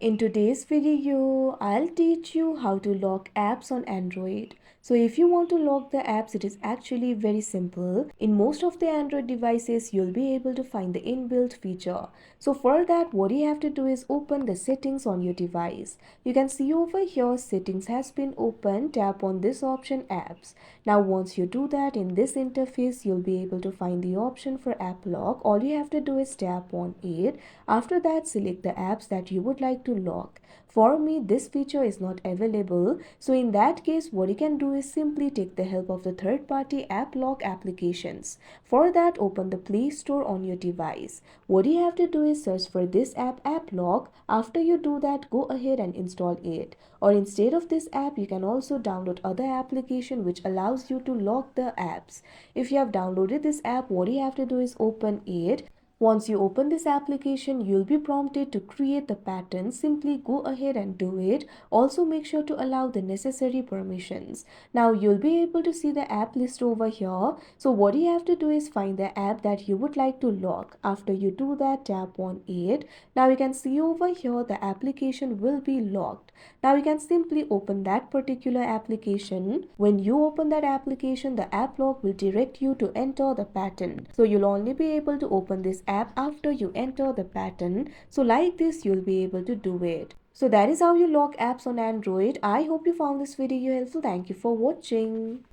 In today's video, I'll teach you how to lock apps on Android. So if you want to lock the apps, it is actually very simple. In most of the Android devices, you'll be able to find the inbuilt feature. So for that, what you have to do is open the settings on your device. You can see over here, settings has been opened. Tap on this option, apps. Now once you do that, in this interface, you'll be able to find the option for app lock. All you have to do is tap on it. After that, select the apps that you would like to lock. For me, this feature is not available. So in that case, what you can do is simply take the help of the third-party app lock applications. For that, open the Play Store on your device. What you have to do is search for this app lock. After you do that, go ahead and install it. Or instead of this app, you can also download other application which allows you to lock the apps. If you have downloaded this app, what you have to do is open it. Once you open this application, you'll be prompted to create the pattern. Simply go ahead and do it. Also make sure to allow the necessary permissions. Now you'll be able to see the app list over here. So what you have to do is find the app that you would like to lock. After you do that, tap on it. Now you can see over here the application will be locked. Now you can simply open that particular application. When you open that application, the app lock will direct you to enter the pattern. So you'll only be able to open this app after you enter the pattern. So like this, you'll be able to do it. So that is how you lock apps on Android. I hope you found this video helpful. Thank you for watching.